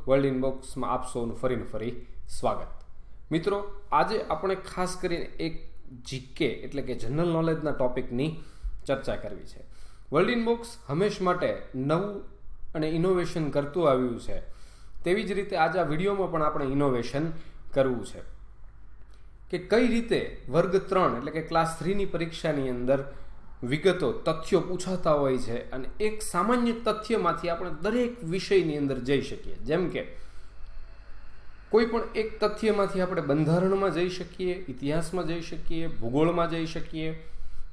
World ઇનબોક્સમાં આપ સૌનું ફરી સ્વાગત. મિત્રો, આજે આપણે ખાસ કરીને એક જીકે એટલે કે જનરલ નોલેજના ટોપિકની ચર્ચા કરવી છે. વર્લ્ડ ઇનબોક્સ હંમેશ માટે નવું અને ઇનોવેશન કરતું આવ્યું છે, તેવી જ રીતે આજે આ વિડીયોમાં પણ આપણે ઇનોવેશન કરવું છે કે કઈ રીતે વર્ગ 3 એટલે કે ક્લાસ 3ની પરીક્ષાની અંદર વિગતો તથ્યો પૂછાતા હોય છે અને એક સામાન્ય તથ્યમાંથી આપણે દરેક વિષયની અંદર જઈ શકીએ. જેમ કે કોઈ પણ એક તથ્યમાંથી આપણે બંધારણમાં જઈ શકીએ, ઇતિહાસમાં જઈ શકીએ, ભૂગોળમાં જઈ શકીએ,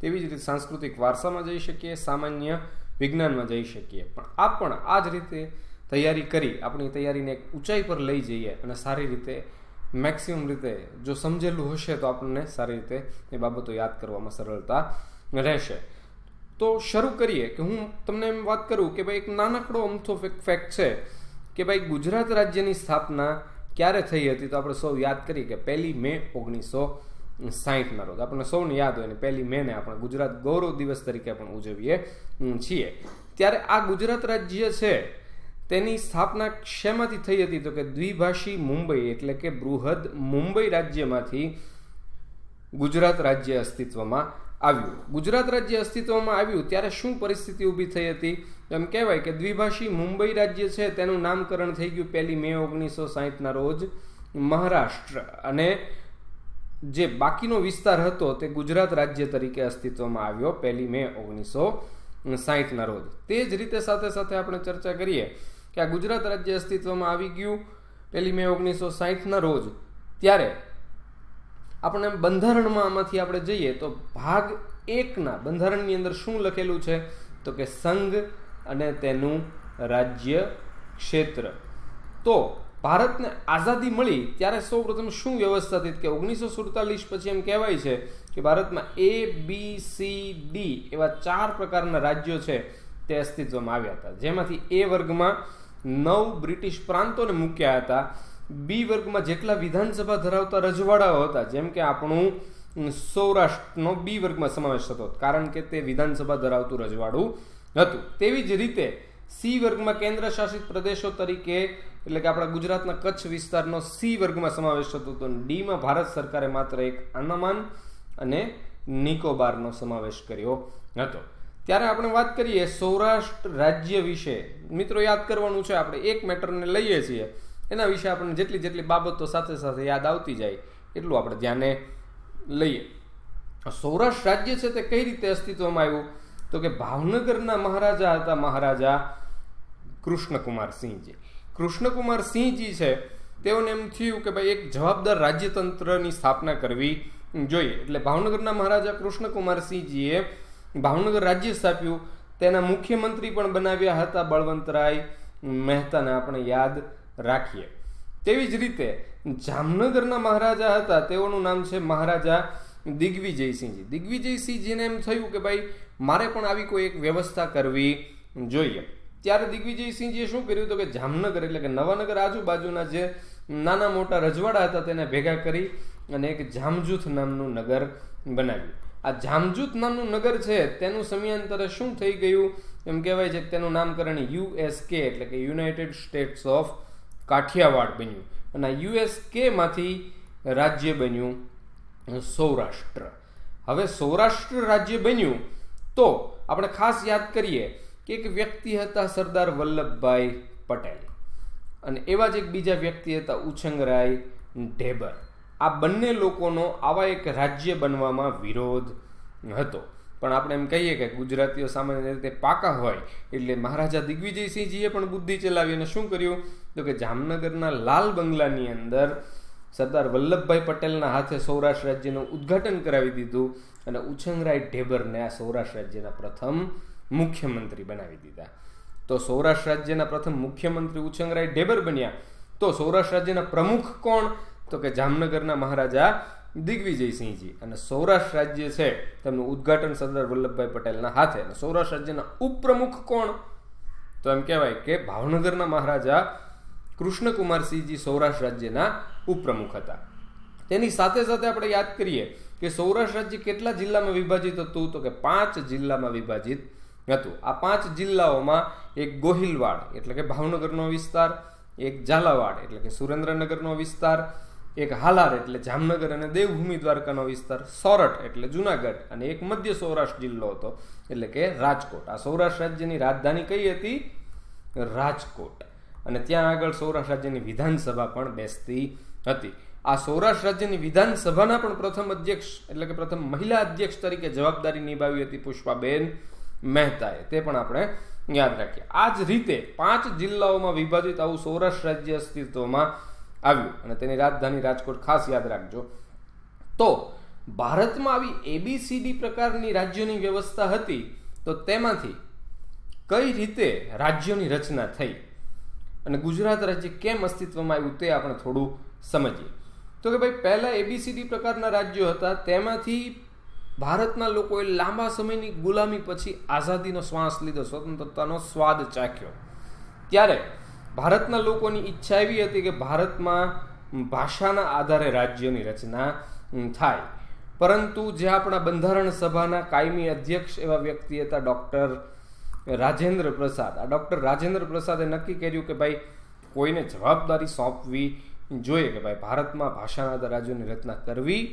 તેવી જ રીતે સાંસ્કૃતિક વારસામાં જઈ શકીએ, સામાન્ય વિજ્ઞાનમાં જઈ શકીએ. પણ આ જ રીતે તૈયારી કરી આપણી તૈયારીને એક ઊંચાઈ પર લઈ જઈએ અને સારી રીતે મેક્સિમમ રીતે જો સમજેલું હશે તો આપણને સારી રીતે એ બાબતો યાદ કરવામાં સરળતા રહેશે. તો શરૂ કરીએ કે હું તમને એમ વાત કરું કે ભાઈ એક નાનકડો અમથો ફેક્ટ છે કે ભાઈ ગુજરાત રાજ્યની સ્થાપના ક્યારે થઈ હતી, તો આપણે સૌ યાદ કરીએ કે 1 મે 1960ના રોજ. આપણને સૌને યાદ હોય ને 1 મેને આપણે ગુજરાત ગૌરવ દિવસ તરીકે પણ ઉજવીએ છીએ. ત્યારે આ ગુજરાત રાજ્ય છે તેની સ્થાપના શેમાંથી થઈ હતી, તો કે દ્વિભાષી મુંબઈ એટલે કે બૃહદ મુંબઈ રાજ્યમાંથી ગુજરાત રાજ્ય અસ્તિત્વમાં આવ્યું. ગુજરાત રાજ્ય અસ્તિત્વમાં આવ્યું ત્યારે શું પરિસ્થિતિ ઊભી થઈ હતી? એમ કહેવાય કે દ્વિભાષી મુંબઈ રાજ્ય છે તેનું નામકરણ થઈ ગયું 1 મે 1960ના રોજ મહારાષ્ટ્ર, અને જે બાકીનો વિસ્તાર હતો તે ગુજરાત રાજ્ય તરીકે અસ્તિત્વમાં આવ્યો 1 મે 1960ના રોજ. તે જ રીતે સાથે સાથે આપણે ચર્ચા કરીએ કે આ ગુજરાત રાજ્ય અસ્તિત્વમાં આવી ગયું 1 મે 1960ના રોજ. ત્યારે આપણે બંધારણમાં આમાંથી આપણે જઈએ તો ભાગ 1ના બંધારણની અંદર શું લખેલું છે, તો કે સંઘ અને તેનું રાજ્ય ક્ષેત્ર. તો ભારતને આઝાદી મળી ત્યારે સૌપ્રથમ શું વ્યવસ્થા હતી કે 1947 પછી એમ કહેવાય છે કે ભારતમાં ABCD એવા 4 પ્રકારના રાજ્યો છે તે અસ્તિત્વમાં આવ્યા હતા. જેમાંથી A વર્ગમાં 9 બ્રિટિશ પ્રાંતોને મૂક્યા હતા. બી વર્ગમાં જેટલા વિધાનસભા ધરાવતા રજવાડાઓ હતા, જેમ કે આપણું સૌરાષ્ટ્રનો બી વર્ગમાં સમાવેશ થતો, કારણ કે તે વિધાનસભા ધરાવતું રજવાડું હતું. તેવી જ રીતે સી વર્ગમાં કેન્દ્ર શાસિત પ્રદેશો તરીકે એટલે કે આપણા ગુજરાતના કચ્છ વિસ્તારનો સી વર્ગમાં સમાવેશ થતો હતો. ડીમાં ભારત સરકારે માત્ર એક આંદામાન અને નિકોબારનો સમાવેશ કર્યો હતો. ત્યારે આપણે વાત કરીએ સૌરાષ્ટ્ર રાજ્ય વિશે. મિત્રો, યાદ કરવાનું છે, આપણે એક મેટરને લઈએ છીએ, એના વિશે આપણને જેટલી બાબતો સાથે સાથે યાદ આવતી જાય એટલું આપણે ધ્યાને લઈએ. સૌરાષ્ટ્ર રાજ્ય છે તે કઈ રીતે અસ્તિત્વમાં આવ્યું, તો કે ભાવનગરના મહારાજા હતા મહારાજા કૃષ્ણકુમારસિંહજી. કૃષ્ણકુમારસિંહજી છે તેઓને એમ થયું કે ભાઈ એક જવાબદાર રાજ્યતંત્રની સ્થાપના કરવી જોઈએ. એટલે ભાવનગરના મહારાજા કૃષ્ણકુમારસિંહજીએ ભાવનગર રાજ્ય સ્થાપ્યું. તેના મુખ્યમંત્રી પણ બનાવ્યા હતા બળવંતરાય મહેતાને આપણે યાદ રાખીએ. તેવી જ રીતે જામનગરના મહારાજા હતા, તેઓનું નામ છે મહારાજા દિગ્વિજયસિંહજી. દિગ્વિજયસિંહજીને એમ થયું કે ભાઈ મારે પણ આવી કોઈ એક વ્યવસ્થા કરવી જોઈએ. ત્યારે દિગ્વિજયસિંહજીએ શું કર્યું, તો કે જામનગર એટલે કે નવાનગર આજુબાજુના જે નાના મોટા રજવાડા હતા તેને ભેગા કરી અને એક જામજૂથ નામનું નગર બનાવ્યું. આ જામજૂથ નામનું નગર છે તેનું સમયાંતરે શું થઈ ગયું, એમ કહેવાય છે કે તેનું નામકરણ USK એટલે કે યુનાઇટેડ સ્ટેટ્સ ઓફ કાઠિયાવાડ બન્યું, અને USK માંથી રાજ્ય બન્યું સૌરાષ્ટ્ર. હવે સૌરાષ્ટ્ર રાજ્ય બન્યું તો આપણે ખાસ યાદ કરીએ કે એક વ્યક્તિ હતા સરદાર વલ્લભભાઈ પટેલ, અને એવા જ એક બીજા વ્યક્તિ હતા ઉછંગરાય ઢેબર. આ બંને લોકોનો આવા એક રાજ્ય બનવામાં વિરોધ હતો. પણ આપણે એમ કહીએ કે ગુજરાતીઓ સામાન્ય રીતે પાકા હોય, એટલે મહારાજા દિગ્વિજયસિંહજીએ પણ બુદ્ધિ ચલાવી અને શું કર્યું, તો કે જામનગરના લાલ બંગલાની અંદર સરદાર વલ્લભભાઈ પટેલના હાથે સૌરાષ્ટ્ર રાજ્યનું ઉદ્ઘાટન કરાવી દીધું અને ઉછંગરાય ઢેબરને આ સૌરાષ્ટ્ર રાજ્યના પ્રથમ મુખ્યમંત્રી બનાવી દીધા. તો સૌરાષ્ટ્ર રાજ્યના પ્રથમ મુખ્યમંત્રી ઉછંગરાય ઢેબર બન્યા. તો સૌરાષ્ટ્ર રાજ્યના પ્રમુખ કોણ, તો કે જામનગરના મહારાજા દિગ્વિજયસિંહજી. અને સૌરાષ્ટ્ર રાજ્ય છે તેમનું ઉદ્ઘાટન સરદાર વલ્લભભાઈ પટેલના હાથે. અને સૌરાષ્ટ્ર રાજ્યના ઉપપ્રમુખ કોણ, તો એમ કહેવાય કે ભાવનગરના મહારાજા કૃષ્ણકુમારસિંહજી સૌરાષ્ટ્ર રાજ્યના ઉપપ્રમુખ હતા. તેની સાથે સાથે આપણે યાદ કરીએ કે સૌરાષ્ટ્ર રાજ્ય કેટલા જિલ્લામાં વિભાજિત હતું, તો કે 5 જિલ્લામાં વિભાજિત હતું. આ 5 જિલ્લાઓમાં એક ગોહિલવાડ એટલે કે ભાવનગરનો વિસ્તાર, એક ઝાલાવાડ એટલે કે સુરેન્દ્રનગરનો વિસ્તાર, એક હાલાર એટલે જામનગર અને દેવભૂમિ દ્વારકાનો વિસ્તાર, સોરઠ એટલે જુનાગઢ, અને એક મધ્ય સૌરાષ્ટ્ર જિલ્લો હતો એટલે કે રાજકોટ. આ સૌરાષ્ટ્ર રાજ્યની રાજધાની કઈ હતી? રાજકોટ. અને ત્યાં આગળ સૌરાષ્ટ્ર રાજ્યની વિધાનસભા પણ બેસતી હતી. આ સૌરાષ્ટ્ર રાજ્યની વિધાનસભાના પણ પ્રથમ અધ્યક્ષ એટલે કે પ્રથમ મહિલા અધ્યક્ષ તરીકે જવાબદારી નિભાવી હતી પુષ્પાબેન મહેતાએ. તે પણ આપણે યાદ રાખીએ. આ જ રીતે 5 જિલ્લાઓમાં વિભાજિત આવું સૌરાષ્ટ્ર રાજ્ય અસ્તિત્વમાં આવ્યું અને તેની રાજધાની રાજકોટ ખાસ યાદ રાખજો. તો ભારતમાં આવી ABCD પ્રકારની રાજ્યોની વ્યવસ્થા હતી, તો તેમાંથી કઈ રીતે રાજ્યોની રચના થઈ અને ગુજરાત રાજ્ય કેમ અસ્તિત્વમાં આવ્યું તે આપણે થોડું સમજીએ. તો કે ભાઈ પહેલા ABCD પ્રકારના રાજ્યો હતા, તેમાંથી ભારતના લોકોએ લાંબા સમયની ગુલામી પછી આઝાદીનો શ્વાસ લીધો, સ્વતંત્રતાનો સ્વાદ ચાખ્યો. ત્યારે ભારતના લોકોની ઈચ્છા એવી હતી કે ભારતમાં ભાષાના આધારે રાજ્યની રચના થાય. પરંતુ જે આપણા બંધારણ સભાના કાયમી અધ્યક્ષ એવા વ્યક્તિ હતા ડૉક્ટર રાજેન્દ્ર પ્રસાદ. આ ડૉક્ટર રાજેન્દ્ર પ્રસાદે નક્કી કર્યું કે ભાઈ કોઈને જવાબદારી સોંપવી જોઈએ કે ભાઈ ભારતમાં ભાષાના આધારે રાજ્યોની રચના કરવી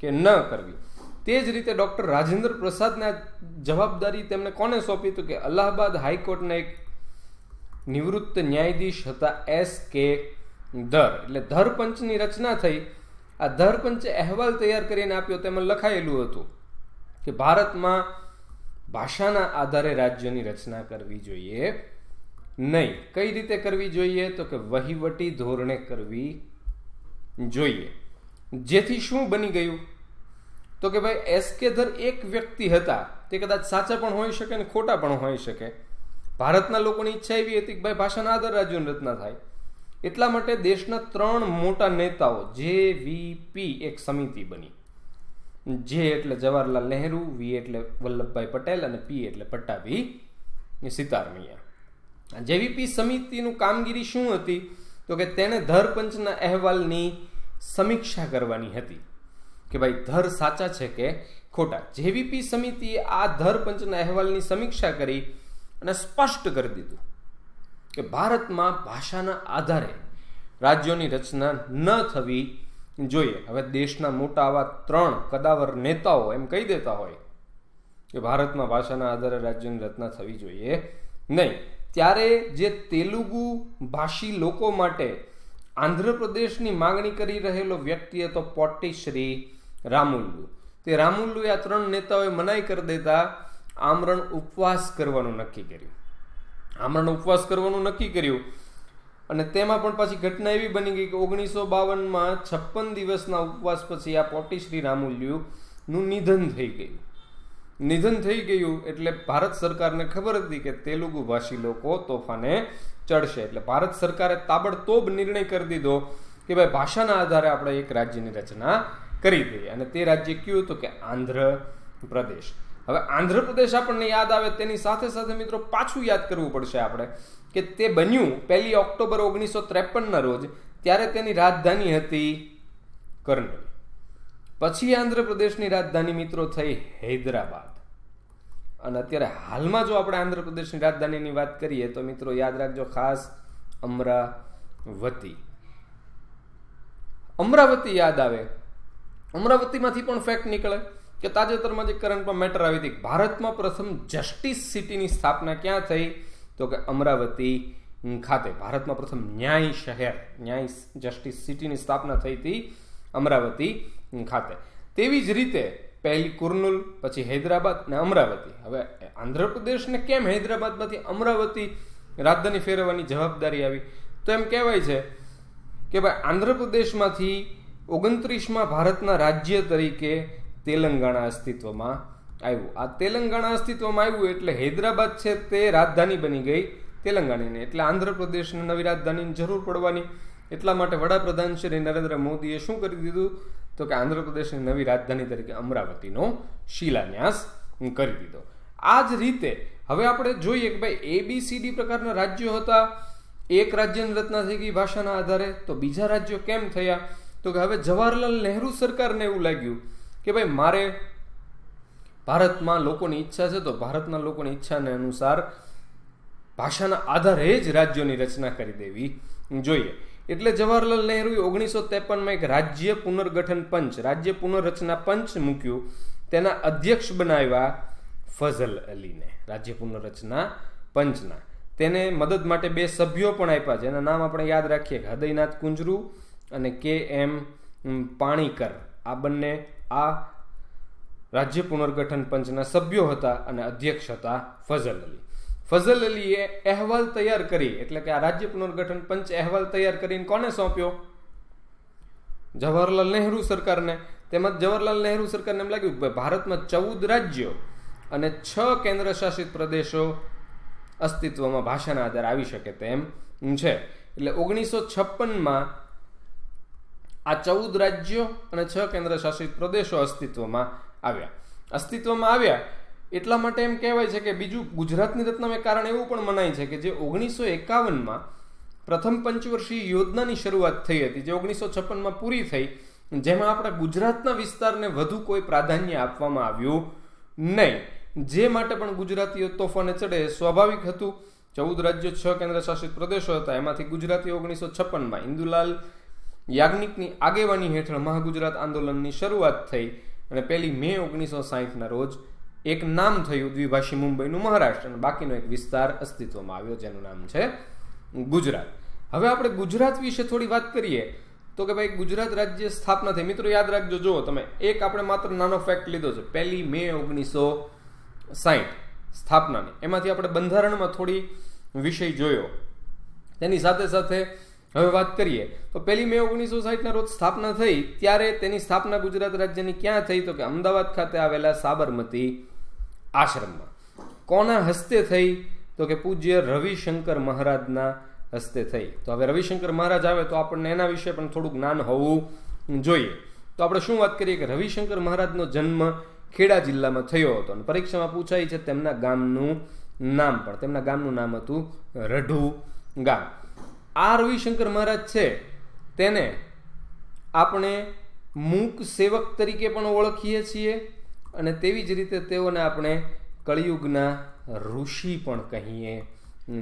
કે ન કરવી. તે જ રીતે ડૉક્ટર રાજેન્દ્ર પ્રસાદને જવાબદારી તેમણે કોને સોંપી? તો કે અલ્હાબાદ હાઈકોર્ટના એક નિવૃત્ત ન્યાયાધીશ હતા SK ધર. એટલે ધરપંચની રચના થઈ. આ ધરપંચે અહેવાલ તૈયાર કરીને આપ્યો. તેમાં લખાયેલું હતું કે ભારતમાં ભાષાના આધારે રાજ્યોની રચના કરવી જોઈએ નહીં. કઈ રીતે કરવી જોઈએ? તો કે વહીવટી ધોરણે કરવી જોઈએ. જેથી શું બની ગયું? તો કે ભાઈ SK ધર એક વ્યક્તિ હતા. તે કદાચ સાચા પણ હોઈ શકે અને ખોટા પણ હોઈ શકે. ભારતના લોકોની ઈચ્છા એવી હતી કે ભાઈ ભાષાના આધારે રાજ્યોની રચના થાય. એટલા માટે દેશના 3 મોટા નેતાઓ JVP એક સમિતિ બની. J એટલે જવાહરલાલ નહેરુ, V એટલે વલ્લભભાઈ પટેલ અને P એટલે પટ્ટાભી સિતારમૈયા. JVP સમિતિનું કામગીરી શું હતી? તો કે તેને ધરપંચના અહેવાલની સમીક્ષા કરવાની હતી કે ભાઈ ધર સાચા છે કે ખોટા. JVP સમિતિએ આ ધરપંચના અહેવાલની સમીક્ષા કરી અને સ્પષ્ટ કરી દીધું કે ભારતમાં ભાષાના આધારે રાજ્યોની રચના ન થવી જોઈએ. હવે દેશના મોટા આવા 3 કદાવર નેતાઓ એમ કહી દેતા હોય કે ભારતમાં ભાષાના આધારે રાજ્યોની રચના થવી જોઈએ નહીં. ત્યારે જે તેલુગુ ભાષી લોકો માટે આંધ્રપ્રદેશની માગણી કરી રહેલો વ્યક્તિ હતો પોટ્ટી શ્રી રામુલ્લુ. તે રામુલ્લુએ આ 3 નેતાઓએ મનાઈ કરી દેતા આમરણ ઉપવાસ કરવાનું નક્કી કર્યું. આમરણ ઉપવાસ કરવાનું નક્કી કર્યું અને તેમાં પણ પાછી ઘટના એવી બની ગઈ કે 1952માં 56 દિવસના ઉપવાસ પછી આ પોટ્ટી શ્રી રામુલ્લુનું નિધન થઈ ગયું. એટલે ભારત સરકારને ખબર હતી કે તેલુગુ ભાષી લોકો તોફાને ચડશે. એટલે ભારત સરકારે તાબડતોબ નિર્ણય કરી દીધો કે ભાઈ ભાષાના આધારે આપણે એક રાજ્યની રચના કરી દઈએ. અને તે રાજ્ય કયું? તો કે આંધ્રપ્રદેશ. હવે આંધ્રપ્રદેશ આપણને યાદ આવે તેની સાથે સાથે મિત્રો પાછું યાદ કરવું પડશે આપણે કે તે બન્યું 1 ઓક્ટોબર 1953ના રોજ. ત્યારે તેની રાજધાની હતી કર્નૂલ. પછી આંધ્રપ્રદેશની રાજધાની મિત્રો થઈ હૈદરાબાદ. અને અત્યારે હાલમાં જો આપણે આંધ્રપ્રદેશની રાજધાનીની વાત કરીએ તો મિત્રો યાદ રાખજો ખાસ અમરાવતી. અમરાવતી યાદ આવે. અમરાવતીમાંથી પણ ફેક્ટ નીકળે કે તાજેતરમાં જે કરંટમાં મેટર આવી હતી, ભારતમાં પ્રથમ જસ્ટિસ સિટીની સ્થાપના ક્યાં થઈ? તો કે અમરાવતી ખાતે. ભારતમાં પ્રથમ ન્યાય શહેર, ન્યાય જસ્ટિસ સિટીની સ્થાપના થઈ હતી અમરાવતી ખાતે. તેવી જ રીતે પહેલી કુર્નુલ, પછી હૈદરાબાદ અને અમરાવતી. હવે આંધ્રપ્રદેશને કેમ હૈદરાબાદમાંથી અમરાવતી રાજધાની ફેરવવાની જવાબદારી આવી? તો એમ કહેવાય છે કે ભાઈ આંધ્રપ્રદેશમાંથી 29માં ભારતના રાજ્ય તરીકે તેલંગાણા અસ્તિત્વમાં આવ્યું. આ તેલંગાણા અસ્તિત્વમાં આવ્યું એટલે હૈદરાબાદ છે તે રાજધાની બની ગઈ તેલંગાણાની. એટલે આંધ્રપ્રદેશને નવી રાજધાનીની જરૂર પડવાની. એટલા માટે વડાપ્રધાન શ્રી નરેન્દ્ર મોદીએ શું કરી દીધું? તો કે આંધ્રપ્રદેશની નવી રાજધાની તરીકે અમરાવતીનો શિલાન્યાસ કરી દીધો. આ જ રીતે હવે આપણે જોઈએ કે ભાઈ ABCD પ્રકારના રાજ્યો હતા. એક રાજ્યની રચના થઈ ગઈ ભાષાના આધારે, તો બીજા રાજ્યો કેમ થયા? તો કે હવે જવાહરલાલ નહેરુ સરકારને એવું લાગ્યું કે ભાઈ મારે ભારતમાં લોકોની ઈચ્છા છે, તો ભારતના લોકોની ઈચ્છાને અનુસાર ભાષાના આધારે જ રાજ્યોની રચના કરી દેવી જોઈએ. એટલે જવાહરલાલ નહેરુએ 1953માં એક રાજ્ય પુનર્ગઠન પંચ, રાજ્ય પુનર્રચના પંચ મૂક્યું. તેના અધ્યક્ષ બનાવ્યા ફઝલ અલીને, રાજ્ય પુનર્રચના પંચના. તેને મદદ માટે 2 સભ્યો પણ આપ્યા, જેના નામ આપણે યાદ રાખીએ, હૃદયનાથ કુંજરુ અને KM પાણીકર. આ બંને આ રાજ્ય પુનર્ગઠન પંચના સભ્યો હતા અને અધ્યક્ષ હતા ફઝલ અલી. ફઝલ અલીએ અહેવાલ તૈયાર કરી, એટલે કે આ રાજ્ય પુનર્ગઠન પંચ અહેવાલ તૈયાર કરીને કોને સોંપ્યો? જવાહરલાલ નહેરુ સરકારને. તેમાં જવાહરલાલ નહેરુ સરકારને એમ લાગ્યું કે ભારતમાં 14 રાજ્યો અને 6 કેન્દ્ર શાસિત પ્રદેશો અસ્તિત્વમાં ભાષાના આધારે આવી શકે તેમ છે. એટલે 1956માં આ 14 રાજ્યો અને 6 કેન્દ્ર શાસિત પ્રદેશો અસ્તિત્વમાં આવ્યા. એટલા માટે એમ કહેવાય છે કે બીજું ગુજરાતની રચનામાં કારણ એવું પણ મનાય છે કે જે 1951માં પ્રથમ પંચવર્ષીય યોજનાની શરૂઆત થઈ હતી, જે 1956માં પૂરી થઈ, જેમાં આપણા ગુજરાતના વિસ્તારને વધુ કોઈ પ્રાધાન્ય આપવામાં આવ્યું નહીં. જે માટે પણ ગુજરાતીઓ તોફાને ચડે સ્વાભાવિક હતું. 14 રાજ્યો 6 કેન્દ્ર શાસિત પ્રદેશો હતા. એમાંથી ગુજરાતીઓ 1956માં ઇન્દુલાલ યાજ્ઞિકની આગેવાની હેઠળ મહાગુજરાત આંદોલનની શરૂઆત થઈ અને 1 મે 1960ના રોજ એક નામ થયું દ્વિભાષી મુંબઈનું મહારાષ્ટ્ર, અને બાકીનો એક વિસ્તાર અસ્તિત્વમાં આવ્યો જેનું નામ છે ગુજરાત. હવે આપણે ગુજરાત વિશે થોડી વાત કરીએ તો કે ભાઈ ગુજરાત રાજ્ય સ્થાપના થઈ. મિત્રો યાદ રાખજો, જુઓ તમે, એક આપણે માત્ર નાનો ફેક્ટ લીધો છે, 1 મે 1960 સ્થાપનાની. એમાંથી આપણે બંધારણમાં થોડી વિષય જોયો. તેની સાથે સાથે હવે વાત કરીએ તો 1 મે 1960ના રોજ સ્થાપના થઈ. ત્યારે તેની સ્થાપના ગુજરાત રાજ્યની ક્યાં થઈ? તો કે અમદાવાદ ખાતે આવેલા સાબરમતી આશ્રમમાં. કોના હસ્તે થઈ? તો કે પૂજ્ય રવિશંકર મહારાજના હસ્તે થઈ. તો હવે રવિશંકર મહારાજ આવે તો આપણને એના વિશે પણ થોડું જ્ઞાન હોવું જોઈએ. તો આપણે શું વાત કરીએ કે રવિશંકર મહારાજનો જન્મ ખેડા જિલ્લામાં થયો હતો અને પરીક્ષામાં પૂછાય છે તેમના ગામનું નામ પણ. તેમના ગામનું નામ હતું રઢુ ગામ. આ રવિશંકર મહારાજ છે તેને આપણે મૂક સેવક તરીકે પણ ઓળખીએ છીએ અને તેવી જ રીતે તેઓને આપણે કળિયુગના ઋષિ પણ કહીએ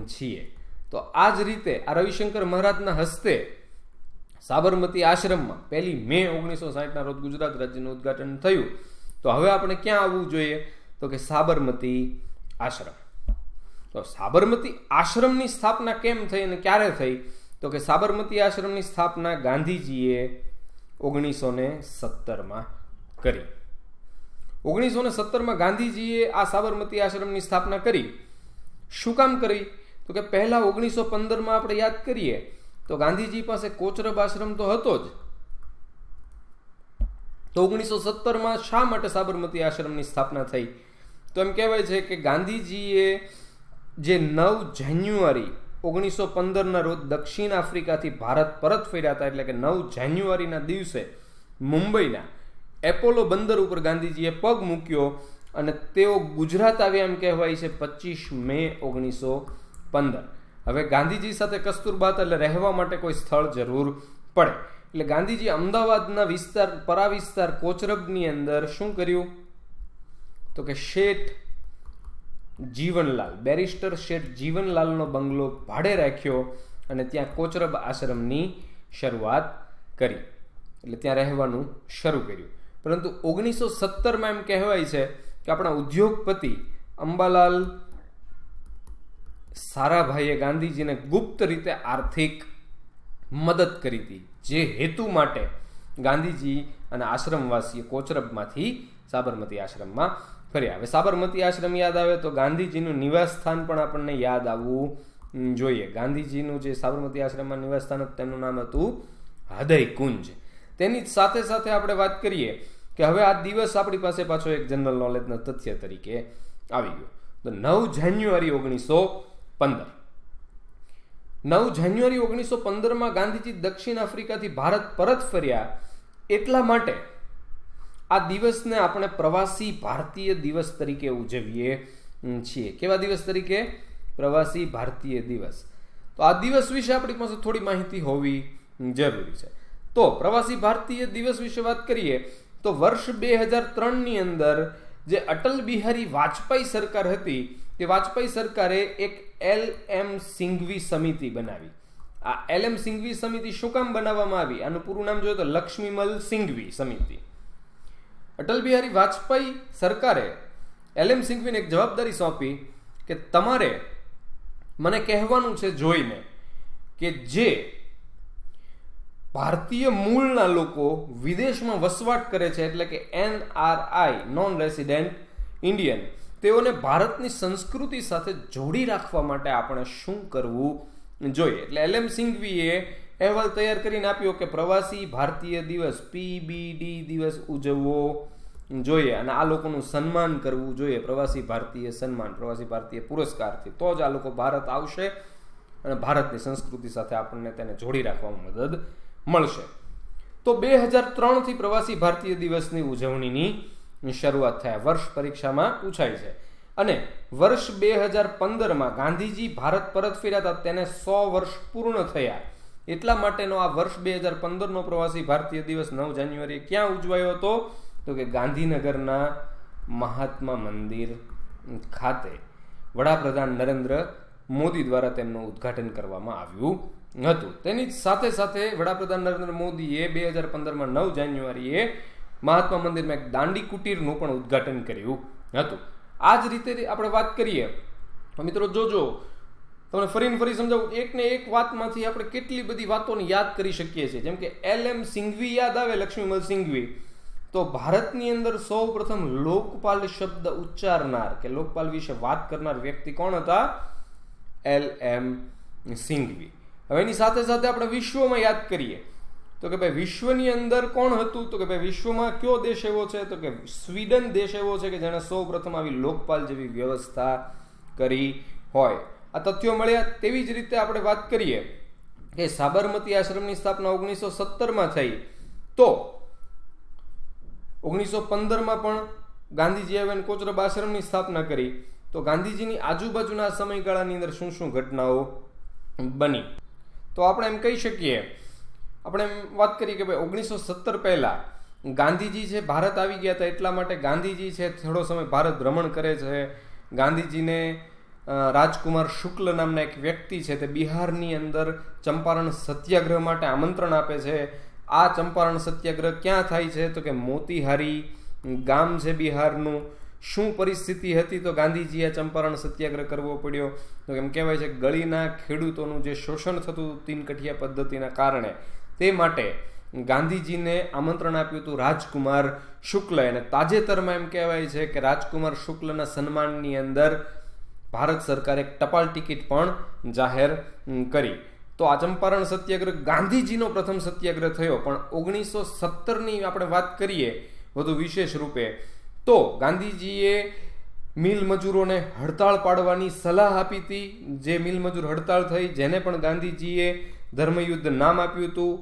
છીએ. તો આ જ રીતે આ રવિશંકર મહારાજના હસ્તે સાબરમતી આશ્રમમાં 1 મે 1960ના રોજ ગુજરાત રાજ્યનું ઉદ્ઘાટન થયું. તો હવે આપણે ક્યાં આવવું જોઈએ? તો કે સાબરમતી આશ્રમ. તો સાબરમતી આશ્રમની સ્થાપના કેમ થઈ અને ક્યારે થઈ? તો કે સાબરમતી આશ્રમની સ્થાપના ગાંધીજીએ 1917માં કરી. 1917માં ગાંધીજીએ આ સાબરમતી આશ્રમની સ્થાપના કરી. શું કામ કરી? તો કે પહેલા 1915માં આપણે યાદ કરીએ તો ગાંધીજી પાસે કોચરબ આશ્રમ તો હતો જ. તો 1917માં શા માટે સાબરમતી આશ્રમની સ્થાપના થઈ? તો એમ કહેવાય છે કે ગાંધીજીએ જે 9 જાન્યુઆરી 1915ના રોજ દક્ષિણ આફ્રિકાથી ભારત પરત ફર્યા હતા, એટલે કે 9 જાન્યુઆરીના દિવસે મુંબઈના એપોલો બંદર ઉપર ગાંધીજીએ પગ મૂક્યો અને તેઓ ગુજરાત આવ્યા એમ કહેવાય છે 25 મે 1915. હવે ગાંધીજી સાથે કસ્તુરબા એટલે રહેવા માટે કોઈ સ્થળ જરૂર પડે, એટલે ગાંધીજી અમદાવાદના વિસ્તાર પરા વિસ્તાર કોચરબની અંદર શું કર્યું? તો કે શેઠ જીવનલાલ, બેરિસ્ટર શેઠ જીવનલાલનો બંગલો ભાડે રાખ્યો અને ત્યાં કોચરબ આશ્રમની શરૂઆત કરી, એટલે ત્યાં રહેવાનું શરૂ કર્યું. પરંતુ 1917માં એમ કહેવાય છે કે આપણા ઉદ્યોગપતિ અંબાલાલ સારાભાઈએ ગાંધીજીને ગુપ્ત રીતે આર્થિક મદદ કરી હતી, જે હેતુ માટે ગાંધીજી અને આશ્રમવાસીઓ કોચરબમાંથી સાબરમતી આશ્રમમાં ફર્યા. હવે સાબરમતી આશ્રમ યાદ આવે તો ગાંધીજીનું નિવાસ સ્થાન પણ આપણને યાદ આવવું જોઈએ. ગાંધીજીનું જે સાબરમતી આશ્રમમાં નિવાસ સ્થાન હતું તેનું નામ હતું હૃદય કુંજ. તેની સાથે સાથે આપણે વાત કરીએ કે હવે આ દિવસ આપણી પાસે પાછો એક જનરલ નોલેજના તથ્ય તરીકે આવી ગયો. તો 9 જાન્યુઆરી 1915. 9 જાન્યુઆરી 1915માં ગાંધીજી દક્ષિણ આફ્રિકાથી ભારત પરત ફર્યા. એટલા માટે આ દિવસને આપણે પ્રવાસી ભારતીય દિવસ તરીકે ઉજવીએ છીએ. કેવા દિવસ તરીકે? પ્રવાસી ભારતીય દિવસ. તો આ દિવસ વિશે આપણી પાસે થોડી માહિતી હોવી જરૂરી છે. તો પ્રવાસી ભારતીય દિવસ વિશે વાત કરીએ તો વર્ષ 2003ની અંદર જે અટલ બિહારી વાજપેયી સરકાર હતી તે વાજપેયી સરકારે એક LM સિંઘવી સમિતિ બનાવી આ LM સિંઘવી સમિતિ શું કામ બનાવવામાં આવી? આનું પૂરું નામ જોઈએ તો લક્ષ્મીમલ સિંઘવી સમિતિ. અટલ બિહારી વાજપેયી સરકારે LM સિંઘવીને એક જવાબદારી સોંપી કે તમારે મને કહેવાનું છે જોઈને કે જે ભારતીય મૂળના લોકો વિદેશમાં વસવાટ કરે છે, એટલે કે NRI, નોન રેસિડેન્ટ ઇન્ડિયન, તેઓને ભારતની સંસ્કૃતિ સાથે જોડી રાખવા માટે આપણે શું કરવું જોઈએ. એટલે LM સિંઘવીએ અહેવાલ તૈયાર કરીને આપ્યો કે પ્રવાસી ભારતીય દિવસ PBD દિવસ ઉજવવો જોઈએ અને આ લોકોનું સન્માન કરવું જોઈએ. પ્રવાસી ભારતીય સન્માન, પ્રવાસી ભારતીય પુરસ્કારથી તો જ આ લોકો ભારત આવશે અને ભારતની સંસ્કૃતિ સાથે આપણને તેને જોડી રાખવામાં મદદ મળશે. તો 2003 થી પ્રવાસી ભારતીય દિવસની ઉજવણીની શરૂઆત થયા. વર્ષ પરીક્ષામાં પૂછાય છે. અને વર્ષ 2015માં ગાંધીજી ભારત પરત ફર્યા હતા, તેને 100 વર્ષ પૂર્ણ થયા. એટલા માટેનો આ વર્ષ 2015નો પ્રવાસી ભારતીય દિવસ 9 જાન્યુઆરીએ ક્યાં ઉજવાયો હતો? તો કે ગાંધીનગરના મહાત્મા મંદિર ખાતે વડાપ્રધાન નરેન્દ્ર મોદી દ્વારા તેમનું ઉદ્ઘાટન કરવામાં આવ્યું હતું. તેની સાથે સાથે વડાપ્રધાન નરેન્દ્ર મોદીએ 2015માં 9 જાન્યુઆરીએ મહાત્મા મંદિરમાં એક દાંડી કુટીરનું પણ ઉદ્ઘાટન કર્યું હતું. આ જ રીતે આપણે વાત કરીએ મિત્રો, જોજો તમને ફરીને ફરી સમજાવું, એક ને એક વાતમાંથી આપણે કેટલી બધી વાતોને યાદ કરી શકીએ છીએ. જેમ કે LM સિંઘવી યાદ આવે, લક્ષ્મીમલ સિંઘવી, તો ભારતની અંદર સૌ પ્રથમ લોકપાલ શબ્દ ઉચ્ચારનાર કે લોકપાલ વિશે વાત કરનાર વ્યક્તિ કોણ હતા? LM સિંઘવી. હવે એની સાથે સાથે આપણે વિશ્વમાં યાદ કરીએ તો કે ભાઈ વિશ્વની અંદર કોણ હતું? તો કે ભાઈ વિશ્વમાં કયો દેશ એવો છે? તો કે સ્વીડન દેશ એવો છે કે જેણે સૌ પ્રથમ આવી લોકપાલ જેવી વ્યવસ્થા કરી હોય. આ તથ્યો મળ્યા. તેવી જ રીતે આપણે વાત કરીએ કે સાબરમતી આશ્રમની સ્થાપના 1917માં થઈ, તો 1915માં પણ ગાંધીજીએ આવીને કોચરબ આશ્રમની સ્થાપના કરી. તો ગાંધીજીની આજુબાજુના સમયગાળાની અંદર શું શું ઘટનાઓ બની? તો આપણે એમ કહી શકીએ, આપણે એમ વાત કરીએ કે ભાઈ 1917 પહેલા ગાંધીજી છે ભારત આવી ગયા હતા, એટલા માટે ગાંધીજી છે થોડો સમય ભારત ભ્રમણ કરે છે. ગાંધીજીને રાજકુમાર શુક્લ નામના એક વ્યક્તિ છે તે બિહારની અંદર ચંપારણ સત્યાગ્રહ માટે આમંત્રણ આપે છે. આ ચંપારણ સત્યાગ્રહ ક્યાં થાય છે? તો કે મોતીહારી ગામ છે બિહારનું. શું પરિસ્થિતિ હતી? તો ગાંધીજીએ ચંપારણ સત્યાગ્રહ કરવો પડ્યો. તો એમ કહેવાય છે ગળીના ખેડૂતોનું જે શોષણ થતું તીનકઠિયા પદ્ધતિના કારણે, તે માટે ગાંધીજીને આમંત્રણ આપ્યું હતું રાજકુમાર શુક્લએ. અને તાજેતરમાં એમ કહેવાય છે કે રાજકુમાર શુક્લના સન્માનની અંદર ભારત સરકારે એક ટપાલ ટિકિટ પણ જાહેર કરી. તો આ ચંપારણ સત્યાગ્રહ ગાંધીજીનો પ્રથમ સત્યાગ્રહ થયો. પણ 1917ની આપણે વાત કરીએ વધુ વિશેષ રૂપે, તો ગાંધીજીએ મિલ મજૂરોને હડતાળ પાડવાની સલાહ આપી હતી. જે મિલ મજૂર હડતાળ થઈ, જેને પણ ગાંધીજીએ ધર્મયુદ્ધ નામ આપ્યું હતું.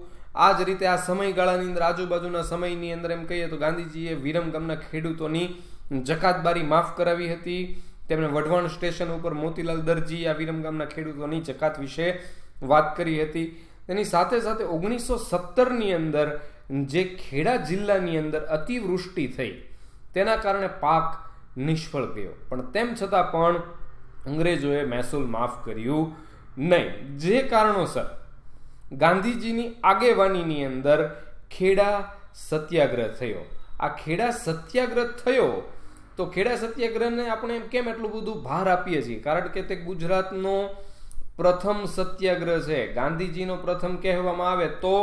આ જ રીતે આ સમયગાળાની અંદર આજુબાજુના સમયની અંદર એમ કહીએ તો ગાંધીજીએ વિરમ ગામના ખેડૂતોની જકાતબારી માફ કરાવી હતી. તેમણે વઢવાણ સ્ટેશન ઉપર મોતીલાલ દરજી આ વિરમ ગામના ખેડૂતોની જકાત વિશે વાત કરી હતી. તેની સાથે સાથે 1917ની અંદર જે ખેડા જિલ્લાની અંદર અતિવૃષ્ટિ થઈ, તેના કારણે પાક નિષ્ફળ ગયો. પણ તેમ છતાં પણ અંગ્રેજોએ મહેસૂલ માફ કર્યું નહીં. જે કારણોસર ગાંધીજીની આગેવાનીની અંદર ખેડા સત્યાગ્રહ થયો. આ ખેડા સત્યાગ્રહ થયો, તો ખેડા સત્યાગ્રહને આપણે કેમ એટલું બધું ભાર આપીએ છીએ? કારણ કે તે ગુજરાતનો પ્રથમ સત્યાગ્રહ છે. ગાંધીજીનો પ્રથમ કહેવામાં આવે તો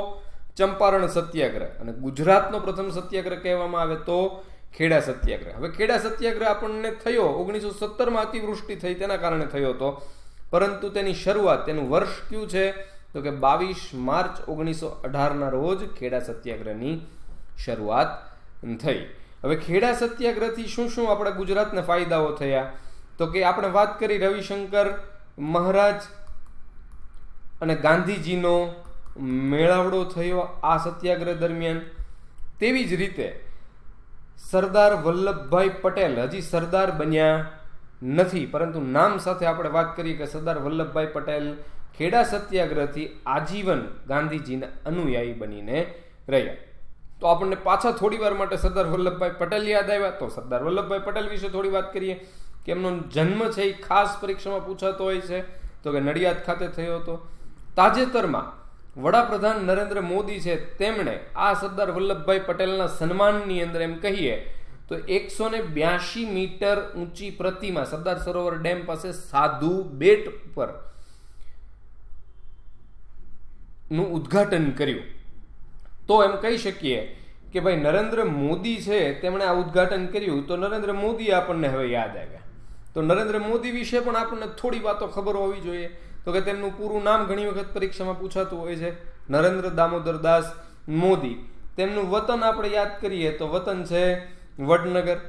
ચંપારણ સત્યાગ્રહ, અને ગુજરાતનો પ્રથમ સત્યાગ્રહ કહેવામાં આવે તો ખેડા સત્યાગ્રહ. હવે ખેડા સત્યાગ્રહ આપણને થયો 1917માં અતિવૃષ્ટિ થઈ તેના કારણે થયો હતો, પરંતુ તેની શરૂઆત, તેનું વર્ષ કયું છે? તો કે 22 માર્ચ 1918ના રોજ ખેડા સત્યાગ્રહની શરૂઆત થઈ. હવે ખેડા સત્યાગ્રહથી શું શું આપણા ગુજરાતને ફાયદાઓ થયા? તો કે આપણે વાત કરી રવિશંકર મહારાજ અને ગાંધીજીનો મેળાવડો થયો આ સત્યાગ્રહ દરમિયાન. તેવી જ રીતે સરદાર વલ્લભભાઈ પટેલ હજી સરદાર બન્યા નથી, પરંતુ નામ સાથે આપણે વાત કરીએ કે સરદાર વલ્લભભાઈ પટેલ ખેડા સત્યાગ્રહથી આજીવન ગાંધીજીના અનુયાયી બનીને રહ્યા. તો આપણને પાછા થોડી વાર માટે સરદાર વલ્લભભાઈ પટેલ યાદ આવ્યા. તો સરદાર વલ્લભભાઈ પટેલ વિશે થોડી વાત કરીએ કે એમનો જન્મ છે એ ખાસ પરીક્ષામાં પૂછાતો હોય છે. તો કે નડિયાદ ખાતે થયો હતો. તાજેતરમાં વડાપ્રધાન નરેન્દ્ર મોદી છે તેમણે આ સરદાર વલ્લભભાઈ પટેલના સન્માનની અંદર એમ કહીએ તો 182 મીટર ઊંચી પ્રતિમા સરદાર સરોવર ડેમ પાસે સાધુ બેટ પર નું ઉદ્ઘાટન કર્યું. તો એમ કહી શકીએ કે ભાઈ નરેન્દ્ર મોદી છે તેમણે આ ઉદ્ઘાટન કર્યું તો નરેન્દ્ર મોદી આપણને હવે યાદ આવ્યા. તો નરેન્દ્ર મોદી વિશે પણ આપણને થોડી વાતો ખબર હોવી જોઈએ. તો કે તેમનું પૂરું નામ ઘણી વખત પરીક્ષામાં પૂછાતું હોય છે, નરેન્દ્ર દામોદર દાસ મોદી. તેમનું વતન આપણે યાદ કરીએ તો વતન છે વડનગર.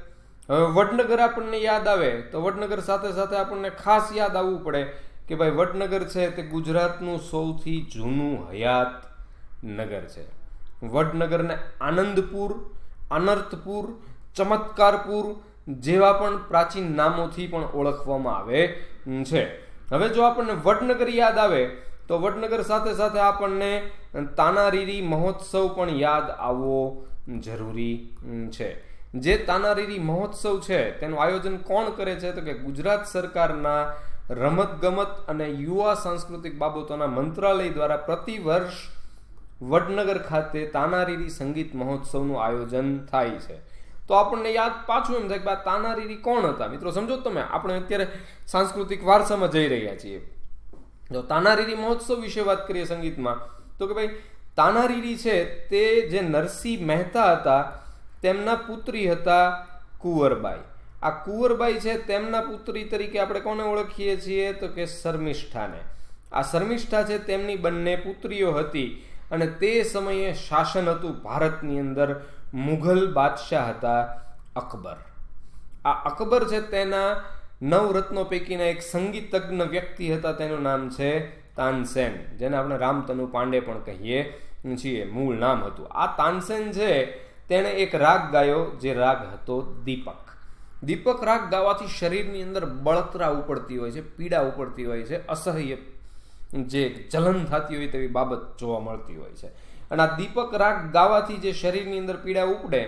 હવે વડનગર આપણને યાદ આવે તો વડનગર સાથે સાથે આપણને ખાસ યાદ આવવું પડે કે ભાઈ વડનગર છે તે ગુજરાતનું સૌથી જૂનું હયાત નગર છે. વડનગરને આનંદપુર, અનર્થપુર, ચમત્કારપુર જેવા પણ પ્રાચીન નામોથી પણ ઓળખવામાં આવે છે. હવે જો આપણને વડનગર યાદ આવે તો વડનગર સાથે સાથે આપણને તાનારીરી મહોત્સવ પણ યાદ આવવો જરૂરી છે. જે તાનારીરી મહોત્સવ છે તેનું આયોજન કોણ કરે છે તો કે ગુજરાત સરકારના રમત ગમત અને યુવા સાંસ્કૃતિક બાબતોના મંત્રાલય દ્વારા પ્રતિ વર્ષ વડનગર ખાતે તાનારીરી સંગીત મહોત્સવનું આયોજન થાય છે. તો આપણને યાદ પાછું એમ થાય કે આ તાનારીરી કોણ હતા. મિત્રો સમજો તમે, આપણે અત્યારે સાંસ્કૃતિક વારસામાં જઈ રહ્યા છીએ. જો તાનારીરી મહોત્સવ વિશે વાત કરીએ સંગીતમાં તો કે ભાઈ તાનારીરી છે તે જે નરસિંહ મહેતા હતા તેમના પુત્રી હતા કુંવરબાઈ. આ કુંવરબાઈ છે તેમના પુત્રી તરીકે આપણે કોને ઓળખીએ છીએ તો કે શર્મિષ્ઠાને. આ શર્મિષ્ઠા છે તેમની બંને પુત્રીઓ હતી અને તે સમયે શાસન હતું ભારતની અંદર મુઘલ બાદશાહ હતા અકબર. આ અકબર છે તેના 9 રત્નો પૈકીના એક સંગીતજ્ઞ વ્યક્તિ હતા, તેનું નામ છે તાનસેન, જેને આપણે રામતનુ પાંડે પણ કહીએ છીએ, મૂળ નામ હતું. આ તાનસેન છે તેણે એક રાગ ગાયો જે રાગ હતો દીપક. દીપક રાગ ગાવાથી શરીરની અંદર બળતરા ઉપડતી હોય છે, પીડા ઉપડતી હોય છે, અસહ્ય જે જલન થતી હોય તેવી બાબત જોવા મળતી હોય છે. અને આ દીપક રાગ ગાવાથી જે શરીરની અંદર પીડા ઉપડે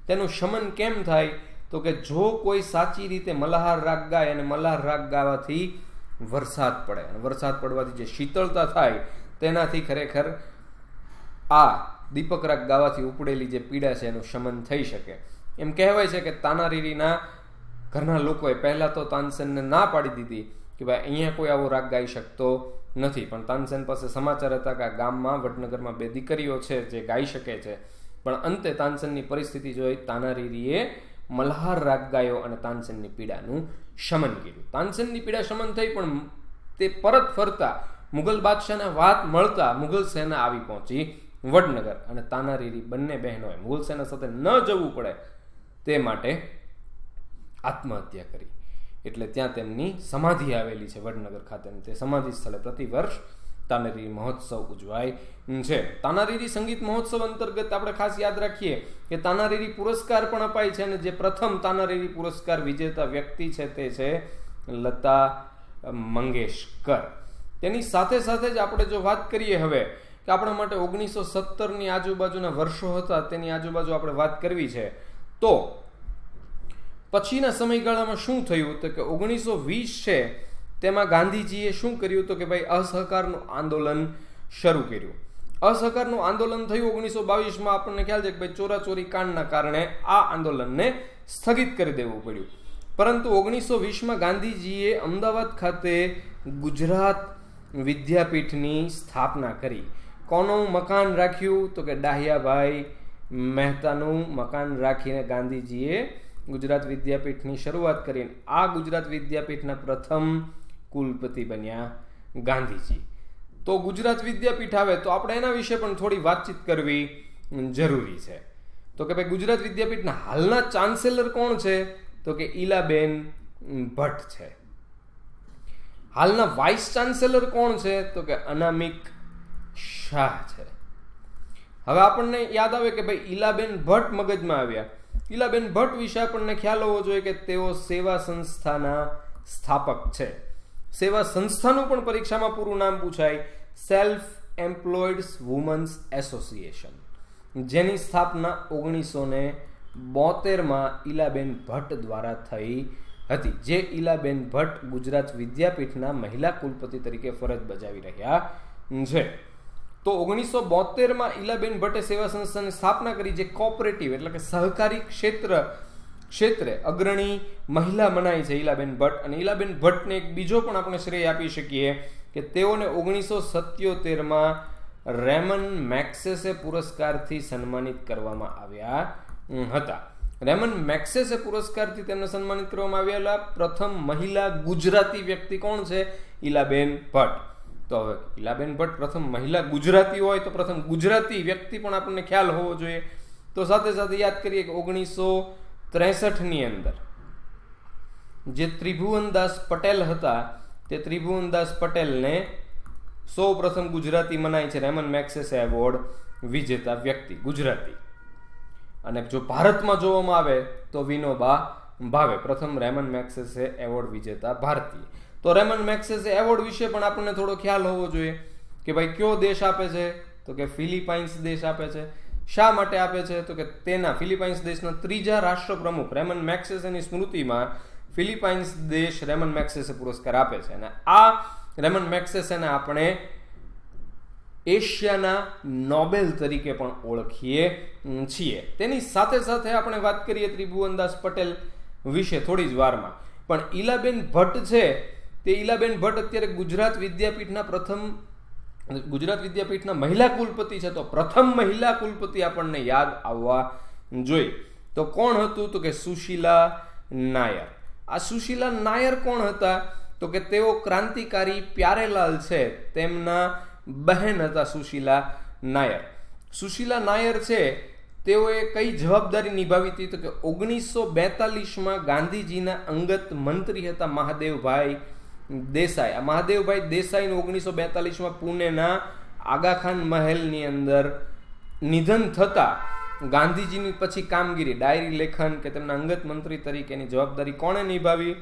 તેનું શમન કેમ થાય તો કે જો કોઈ સાચી રીતે મલ્હાર રાગ ગાય અને મલ્હાર રાગ ગાવાથી વરસાદ પડે અને વરસાદ પડવાથી જે શીતળતા થાય તેનાથી ખરેખર આ દીપક રાગ ગાવાથી ઉપડેલી જે પીડા છે એનું શમન થઈ શકે. એમ કહેવાય છે કે તાનારીરીના ઘરના લોકોએ પહેલા તો તાનસેનને ના પાડી દીધી કે ભાઈ અહીંયા કોઈ આવો રાગ ગાઈ શકતો નથી, પણ તાનસેન પાસે સમાચાર હતા કે આ ગામમાં વડનગરમાં 2 દીકરીઓ છે જે ગાઈ શકે છે. પણ અંતે તાનસેનની પરિસ્થિતિ જોઈ તાનારીરીએ મલ્હાર રાગ ગાયો અને તાનસેનની પીડાનું શમન કર્યું. તાનસેનની પીડા શમન થઈ, પણ તે પરત ફરતા મુઘલ બાદશાહને વાત મળતા મુઘલ સેના આવી પહોંચી વડનગર અને તાનારીરી બંને બહેનોએ મુઘલ સેના સાથે ન જવું પડે તે માટે આત્મહત્યા કરી. એટલે ત્યાં તેમની સમાધિ આવેલી છે વડનગર ખાતે. તે સમાધિ સ્થળે પ્રતિ વર્ષ તાનારીરી મહોત્સવ ઉજવાય છે. તાનારીરી સંગીત મહોત્સવ અંતર્ગત આપણે ખાસ યાદ રાખીએ કે તાનારીરી પુરસ્કાર પણ અપાય છે અને જે પ્રથમ તાનારીરી પુરસ્કાર વિજેતા વ્યક્તિ છે તે છે લતા મંગેશકર. તેની સાથે સાથે જ આપણે જો વાત કરીએ હવે કે આપણા માટે 1917ની આજુબાજુના વર્ષો હતા તેની આજુબાજુ આપણે વાત કરવી છે તો પછીના સમયગાળામાં શું થયું તો કે 1920 છે તેમાં ગાંધીજીએ શું કર્યું તો કે ભાઈ અસહકારનું આંદોલન શરૂ કર્યું. અસહકારનું આંદોલન થયું 1922માં. આપણને ખ્યાલ છે કે ભાઈ ચોરાચોરી કાંડના કારણે આ આંદોલનને સ્થગિત કરી દેવું પડ્યું. પરંતુ 1920માં ગાંધીજીએ અમદાવાદ ખાતે ગુજરાત વિદ્યાપીઠની સ્થાપના કરી. કોનું મકાન રાખ્યું તો કે ડાહ્યાભાઈ મહેતાનું મકાન રાખીને ગાંધીજીએ ગુજરાત વિદ્યાપીઠની શરૂઆત કરીને આ ગુજરાત વિદ્યાપીઠના પ્રથમ કુલપતિ બન્યા ગાંધીજી. તો ગુજરાત વિદ્યાપીઠ આવે તો આપણે એના વિશે પણ થોડી વાતચીત કરવી જરૂરી છે. તો કે ભાઈ ગુજરાત વિદ્યાપીઠના હાલના ચાન્સેલર કોણ છે તો કે ઈલાબેન ભટ્ટ છે. હાલના વાઇસ ચાન્સેલર કોણ છે તો કે અનામિક શાહ છે. હવે આપણને યાદ આવે કે ભાઈ ઈલાબેન ભટ્ટ મગજમાં આવ્યા. ઈલાબેન ભટ્ટ વિશે આપણને ખ્યાલ હોવો જોઈએ કે તેઓ સેવા સંસ્થાના સ્થાપક છે. સેવા સંસ્થાનું પણ પરીક્ષામાં પૂરું નામ પૂછાય, સેલ્ફ એમ્પ્લોયડ વુમન્સ એસોસિએશન, જેની સ્થાપના 1972માં ઈલાબેન ભટ્ટ દ્વારા થઈ હતી. જે ઈલાબેન ભટ્ટ ગુજરાત વિદ્યાપીઠના મહિલા કુલપતિ તરીકે ફરજ બજાવી રહ્યા છે. તો 1972માં ઈલાબેન ભટ્ટે સેવા સંસ્થાની સ્થાપના કરી, જે કોઓપરેટિવ એટલે કે સહકારી ક્ષેત્રે અગ્રણી મહિલા મનાય છે ઈલાબેન ભટ્ટ. અને ઈલાબેન ભટ્ટને એક બીજો પણ આપણે શ્રેય આપી શકીએ કે તેઓને 1977માં રેમન મેગ્સેસે પુરસ્કારથી સન્માનિત કરવામાં આવ્યા હતા. રેમન મેગ્સેસે પુરસ્કારથી તેમને સન્માનિત કરવામાં આવેલા પ્રથમ મહિલા ગુજરાતી વ્યક્તિ કોણ છે? ઈલાબેન ભટ્ટ. તો હવે ઈલાબેન ભટ્ટ પ્રથમ મહિલા ગુજરાતી હોય તો પ્રથમ ગુજરાતી વ્યક્તિ પણ આપણને ખ્યાલ હોવો જોઈએ. તો સાથે સાથે યાદ કરીએ કે 1963ની અંદર જે ત્રિભુવનદાસ પટેલ હતા, તે ત્રિભુવનદાસ પટેલને સૌ પ્રથમ ગુજરાતી મનાય છે રેમન મેગ્સેસે એવોર્ડ વિજેતા વ્યક્તિ ગુજરાતી. અને જો ભારતમાં જોવામાં આવે તો વિનોબા ભાવે પ્રથમ રેમન મેગ્સેસે એવોર્ડ વિજેતા ભારતીય. તો રેમન મેગ્સેસે એવોર્ડ વિશે પણ આપણને થોડો ખ્યાલ હોવો જોઈએ કે ભાઈ કયો દેશ આપે છે? તો કે ફિલિપાઇન્સ દેશ આપે છે. શા માટે આપે છે? તો કે તેના ફિલિપાઇન્સ દેશના ત્રીજા રાષ્ટ્રપ્રમુખ રેમન મેગ્સેસેની સ્મૃતિમાં ફિલિપાઇન્સ દેશ રેમન મેગ્સેસે પુરસ્કાર આપે છે. અને આ રેમન મેગ્સેસેને આપણે એશિયાના નોબેલ તરીકે પણ ઓળખીએ છીએ. તેની સાથે સાથે આપણે વાત કરીએ ત્રિભુવનદાસ પટેલ વિશે થોડી જ વારમાં. પણ ઈલાબેન ભટ્ટ છે તે ઈલાબેન ભટ્ટ અત્યારે ગુજરાત વિદ્યાપીઠના મહિલા કુલપતિ છે. તો પ્રથમ મહિલા કુલપતિ આપણને યાદ આવવા જોઈએ. તો કોણ હતું? તો કે સુશીલા નાયર. આ સુશીલા નાયર કોણ હતા? તો કે તેઓ ક્રાંતિકારી પ્યારેલાલ છે તેમના બહેન હતા સુશીલા નાયર. સુશીલા નાયર છે તેઓએ કઈ જવાબદારી નિભાવી હતી? તો કે 1942માં ગાંધીજીના અંગત મંત્રી હતા મહાદેવભાઈ દેસાઈ. આ મહાદેવભાઈ દેસાઈનું 1942માં પુણેના આગાખાન મહેલની અંદર નિધન થતા ગાંધીજીની પછી કામગીરી ડાયરી લેખન કે તેમના અંગત મંત્રી તરીકેની જવાબદારી કોણે નિભાવી?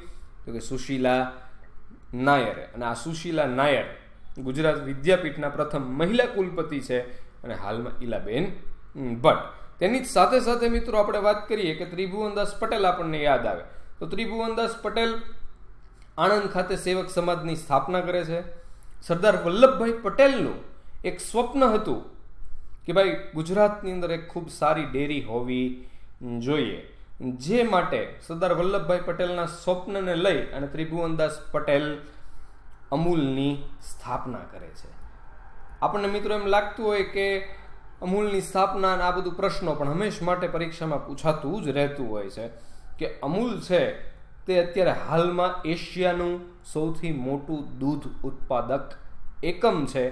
તો કે સુશીલા નાયરે. અને આ સુશીલા નાયર ગુજરાત વિદ્યાપીઠના પ્રથમ મહિલા કુલપતિ છે અને હાલમાં ઈલાબેન ભટ્ટ. તેની સાથે સાથે મિત્રો આપણે વાત કરીએ કે ત્રિભુવનદાસ પટેલ આપણને યાદ આવે તો ત્રિભુવનદાસ પટેલ આણંદ ખાતે સેવક સમાજની સ્થાપના કરે છે. સરદાર વલ્લભભાઈ પટેલનું એક સ્વપ્ન હતું કે ભાઈ ગુજરાતની અંદર એક ખૂબ સારી ડેરી હોવી જોઈએ, જે માટે સરદાર વલ્લભભાઈ પટેલના સ્વપ્નને લઈ અને ત્રિભુવનદાસ પટેલ અમૂલની સ્થાપના કરે છે. આપણને મિત્રો એમ લાગતું હોય કે અમૂલની સ્થાપના આ બધું પ્રશ્નો પણ હંમેશા માટે પરીક્ષામાં પૂછાતું જ રહેતું હોય છે કે અમૂલ છે તે અત્યારે હાલમાં એશિયાનું સૌથી મોટું દૂધ ઉત્પાદક એકમ છે,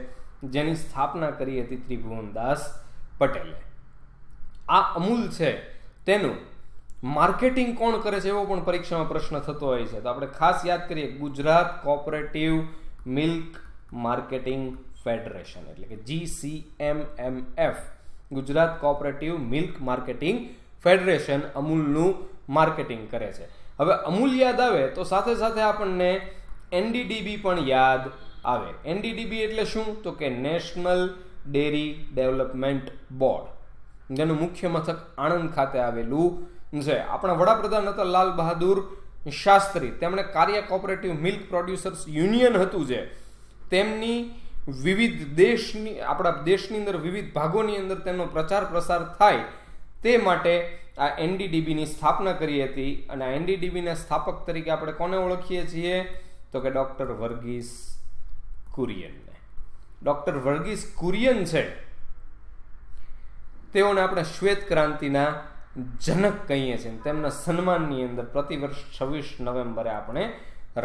જેની સ્થાપના કરી હતી ત્રિભુવનદાસ પટેલે. આ અમૂલ છે તેનું માર્કેટિંગ કોણ કરે છે એવો પણ પરીક્ષામાં પ્રશ્ન થતો હોય છે. તો આપણે ખાસ યાદ કરીએ Gujarat cooperative milk marketing federation એટલે કે GCMMF, Gujarat cooperative milk marketing federation અમૂલનું માર્કેટિંગ કરે છે. હવે અમૂલ યાદ આવે તો સાથે સાથે આપણને NDDB પણ યાદ આવે. NDDB એટલે શું? તો કે નેશનલ ડેરી ડેવલપમેન્ટ બોર્ડ, જેનું મુખ્ય મથક આણંદ ખાતે આવેલું છે. આપણા વડાપ્રધાન હતા લાલ બહાદુર શાસ્ત્રી. તેમણે કાર્ય કોઓપરેટિવ મિલ્ક પ્રોડ્યુસર્સ યુનિયન હતું જે તેમની વિવિધ આપણા દેશની અંદર વિવિધ ભાગોની અંદર તેમનો પ્રચાર પ્રસાર થાય તે માટે આ NDDBની સ્થાપના કરી હતી. અને આ NDDBના સ્થાપક તરીકે આપણે કોને ઓળખીએ છીએ? તો કે ડોક્ટર વર્ગીસ કુરિયનને. ડોક્ટર વર્ગીસ કુરિયન છે તેઓને આપણે શ્વેત ક્રાંતિના જનક કહીએ છીએ. તેમના સન્માનની અંદર પ્રતિવર્ષ 26 નવેમ્બરે આપણે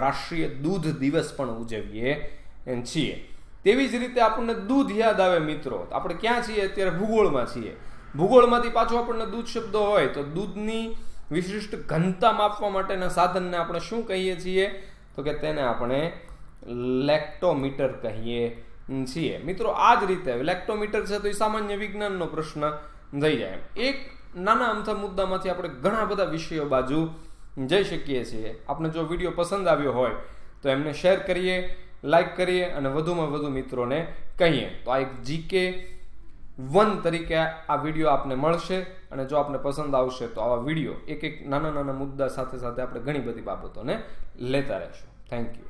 રાષ્ટ્રીય દૂધ દિવસ પણ ઉજવીએ છીએ. તેવી જ રીતે આપણને દૂધ યાદ આવે મિત્રો. આપણે ક્યાં છીએ અત્યારે? ભૂગોળમાં છીએ. ભૂગોળમાંથી પાછો આપણને દૂધ શબ્દ હોય તો દૂધની વિશિષ્ટ ઘનતા માપવા માટેના સાધનને આપણે શું કહીએ છીએ? તો કે તેને આપણે લેક્ટોમીટર કહીએ છીએ. મિત્રો આ જ રીતે લેક્ટોમીટર છે તો એ સામાન્ય વિજ્ઞાનનો પ્રશ્ન થઈ જાય. એક નાના અમથા મુદ્દામાંથી આપણે ઘણા બધા વિષયો બાજુ જઈ શકીએ છીએ. આપણે જો વિડીયો પસંદ આવ્યો હોય તો એમને શેર કરીએ, લાઈક કરીએ અને વધુમાં વધુ મિત્રોને કહીએ. તો આ એક GK1 તરીકે આ વિડીયો આપને મળશે અને જો આપને પસંદ આવશે તો આવા વિડીયો એક નાના નાના મુદ્દા સાથે સાથે આપણે ઘણી બધી બાબતોને લેતા રહેશું. Thank you.